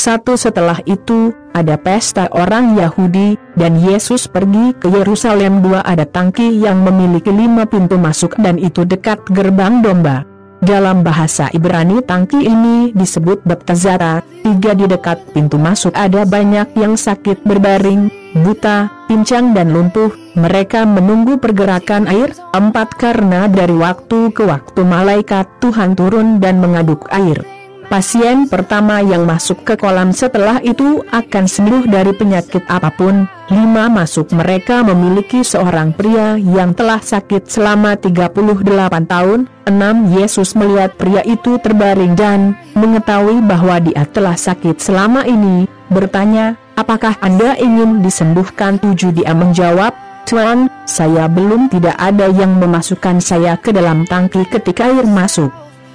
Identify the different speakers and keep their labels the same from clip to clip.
Speaker 1: Setelah itu, ada pesta orang Yahudi, dan Yesus pergi ke Yerusalem. Ada tangki yang memiliki 5 pintu masuk dan itu dekat gerbang domba. Dalam bahasa Ibrani tangki ini disebut Baptazara. 3 di dekat pintu masuk ada banyak yang sakit berbaring, buta, pincang dan lumpuh. Mereka menunggu pergerakan air. 4 Karena dari waktu ke waktu malaikat Tuhan turun dan mengaduk air. Pasien pertama yang masuk ke kolam setelah itu akan sembuh dari penyakit apapun. 5 masuk mereka memiliki seorang pria yang telah sakit selama 38 tahun. 6 Yesus melihat pria itu terbaring dan mengetahui bahwa dia telah sakit selama ini, bertanya, "Apakah Anda ingin disembuhkan?" 7 Dia menjawab, "Tuan, saya belum tidak ada yang memasukkan saya ke dalam tangki ketika air masuk.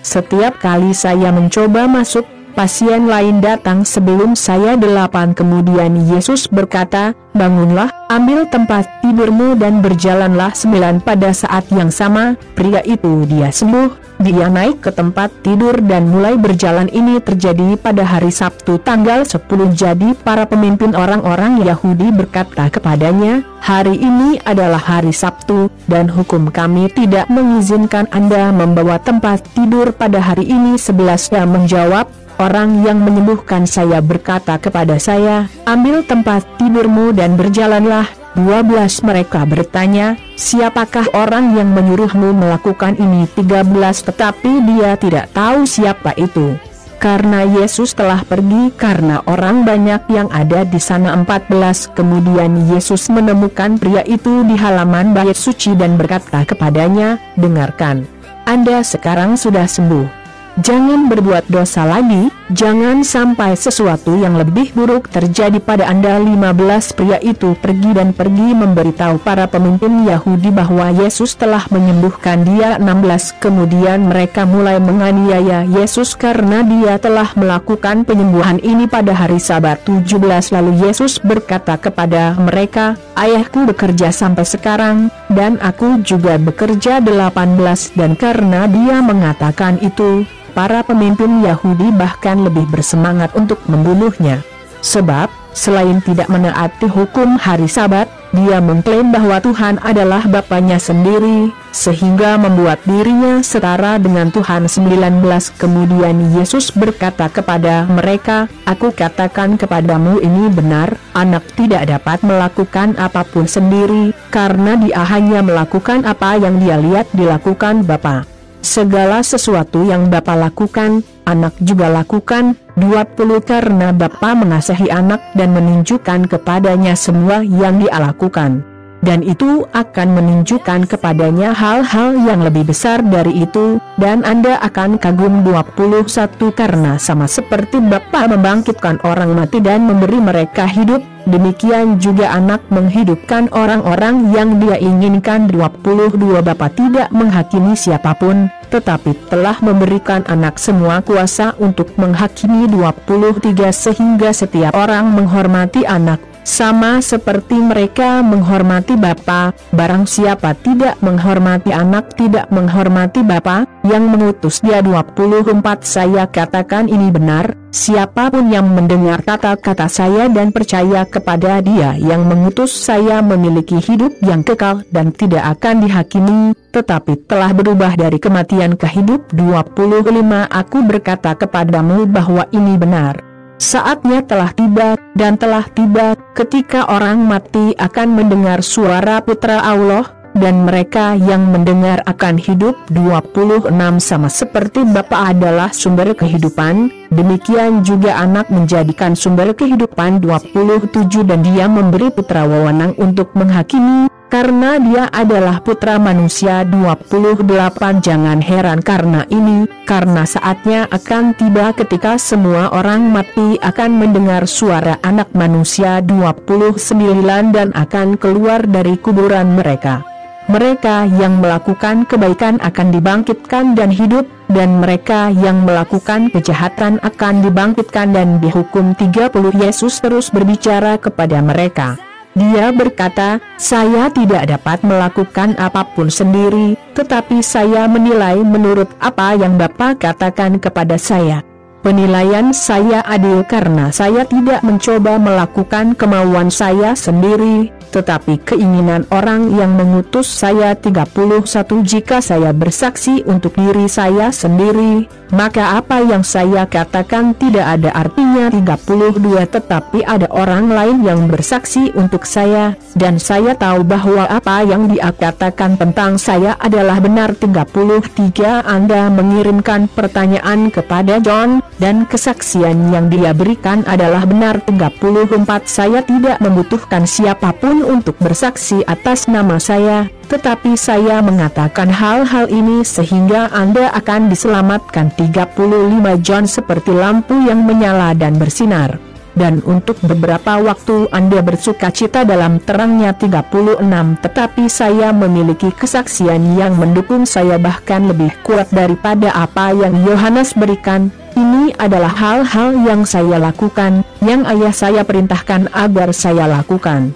Speaker 1: Setiap kali saya mencoba masuk, pasien lain datang sebelum saya." 8 Kemudian Yesus berkata, "Bangunlah, ambil tempat tidurmu dan berjalanlah." 9 Pada saat yang sama, pria itu dia sembuh. Dia naik ke tempat tidur dan mulai berjalan. Ini terjadi pada hari Sabtu tanggal 10. Jadi para pemimpin orang-orang Yahudi berkata kepadanya, "Hari ini adalah hari Sabtu, dan hukum kami tidak mengizinkan Anda membawa tempat tidur pada hari ini." 11 Dia menjawab, "Orang yang menyembuhkan saya berkata kepada saya, 'Ambil tempat tidurmu dan berjalanlah.'" 12 Mereka bertanya, "Siapakah orang yang menyuruhmu melakukan ini?" 13 Tetapi dia tidak tahu siapa itu, karena Yesus telah pergi karena orang banyak yang ada di sana. 14 Kemudian Yesus menemukan pria itu di halaman bait suci dan berkata kepadanya, "Dengarkan, Anda sekarang sudah sembuh. Jangan berbuat dosa lagi, jangan sampai sesuatu yang lebih buruk terjadi pada Anda." 15 Pria itu pergi memberitahu para pemimpin Yahudi bahwa Yesus telah menyembuhkan dia. 16 Kemudian mereka mulai menganiaya Yesus karena dia telah melakukan penyembuhan ini pada hari Sabat. 17 Lalu Yesus berkata kepada mereka, "Ayahku bekerja sampai sekarang, dan aku juga bekerja." 18 Dan karena dia mengatakan itu, para pemimpin Yahudi bahkan lebih bersemangat untuk membunuhnya. Sebab, selain tidak menaati hukum hari Sabat, dia mengklaim bahwa Tuhan adalah Bapanya sendiri, sehingga membuat dirinya setara dengan Tuhan. 19 Kemudian Yesus berkata kepada mereka, "Aku katakan kepadamu ini benar, anak tidak dapat melakukan apapun sendiri, karena dia hanya melakukan apa yang dia lihat dilakukan Bapa. Segala sesuatu yang Bapa lakukan, anak juga lakukan." 20 Karena Bapa mengasihi anak dan menunjukkan kepadanya semua yang dia lakukan, dan itu akan menunjukkan kepadanya hal-hal yang lebih besar dari itu, dan Anda akan kagum. 21 Karena sama seperti Bapa membangkitkan orang mati dan memberi mereka hidup, demikian juga anak menghidupkan orang-orang yang dia inginkan. 22 Bapa tidak menghakimi siapapun, tetapi telah memberikan anak semua kuasa untuk menghakimi. 23 Sehingga setiap orang menghormati anak, sama seperti mereka menghormati Bapa. Barang siapa tidak menghormati anak, tidak menghormati Bapa yang mengutus dia. 24 Saya katakan ini benar, siapapun yang mendengar kata-kata saya dan percaya kepada dia yang mengutus saya memiliki hidup yang kekal dan tidak akan dihakimi, tetapi telah berubah dari kematian ke hidup. 25 Aku berkata kepadamu bahwa ini benar. Saatnya telah tiba, dan telah tiba, ketika orang mati akan mendengar suara Putra Allah, dan mereka yang mendengar akan hidup. 26 Sama seperti Bapa adalah sumber kehidupan, demikian juga anak menjadikan sumber kehidupan. 27 Dan dia memberi putra wewenang untuk menghakimi, karena dia adalah putra manusia. 28 Jangan heran karena ini, karena saatnya akan tiba ketika semua orang mati akan mendengar suara anak manusia. 29 Dan akan keluar dari kuburan mereka. Mereka yang melakukan kebaikan akan dibangkitkan dan hidup, dan mereka yang melakukan kejahatan akan dibangkitkan dan dihukum. 30 Yesus terus berbicara kepada mereka. Dia berkata, "Saya tidak dapat melakukan apapun sendiri, tetapi saya menilai menurut apa yang Bapa katakan kepada saya. Penilaian saya adil karena saya tidak mencoba melakukan kemauan saya sendiri, tetapi keinginan orang yang mengutus saya. 31 Jika saya bersaksi untuk diri saya sendiri, maka apa yang saya katakan tidak ada artinya. 32 Tetapi ada orang lain yang bersaksi untuk saya, dan saya tahu bahwa apa yang dia katakan tentang saya adalah benar. 33 Anda mengirimkan pertanyaan kepada John, dan kesaksian yang dia berikan adalah benar. 34 Saya tidak membutuhkan siapapun untuk bersaksi atas nama saya, tetapi saya mengatakan hal-hal ini sehingga Anda akan diselamatkan. 35 John seperti lampu yang menyala dan bersinar, dan untuk beberapa waktu Anda bersuka cita dalam terangnya. 36 Tetapi saya memiliki kesaksian yang mendukung saya bahkan lebih kuat daripada apa yang Yohanes berikan. Ini adalah hal-hal yang saya lakukan, yang ayah saya perintahkan agar saya lakukan.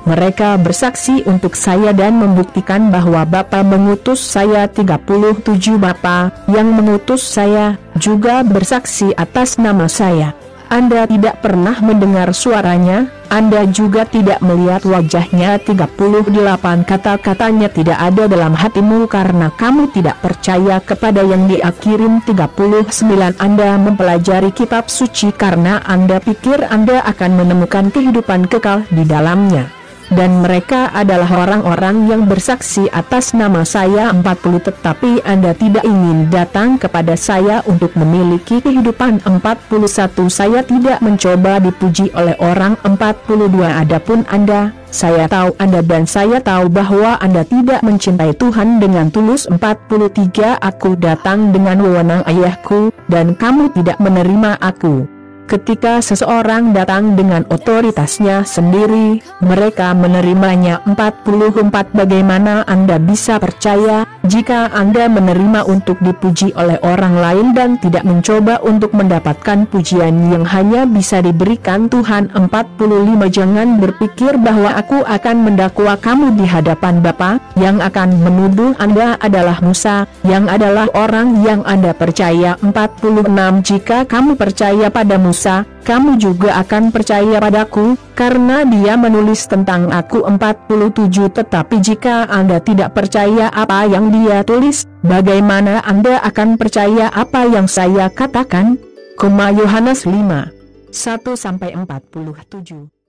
Speaker 1: Mereka bersaksi untuk saya dan membuktikan bahwa Bapa mengutus saya. 37 Bapa yang mengutus saya juga bersaksi atas nama saya. Anda tidak pernah mendengar suaranya, Anda juga tidak melihat wajahnya. 38 Kata-katanya tidak ada dalam hatimu karena kamu tidak percaya kepada yang dia kirim. 39 Anda mempelajari kitab suci karena Anda pikir Anda akan menemukan kehidupan kekal di dalamnya. Dan mereka adalah orang-orang yang bersaksi atas nama saya. 40 Tetapi Anda tidak ingin datang kepada saya untuk memiliki kehidupan. 41 Saya tidak mencoba dipuji oleh orang. 42 Adapun Anda, saya tahu Anda dan saya tahu bahwa Anda tidak mencintai Tuhan dengan tulus. 43 Aku datang dengan wewenang ayahku, dan kamu tidak menerima aku. Ketika seseorang datang dengan otoritasnya sendiri, mereka menerimanya. 44 Bagaimana Anda bisa percaya, jika Anda menerima untuk dipuji oleh orang lain dan tidak mencoba untuk mendapatkan pujian yang hanya bisa diberikan Tuhan? 45 Jangan berpikir bahwa aku akan mendakwa kamu di hadapan Bapa. Yang akan menuduh Anda adalah Musa, yang adalah orang yang Anda percaya. 46 Jika kamu percaya pada Musa, kamu juga akan percaya padaku, karena dia menulis tentang aku. 47 Tetapi jika Anda tidak percaya apa yang dia tulis, bagaimana Anda akan percaya apa yang saya katakan? Yohanes 5:1-47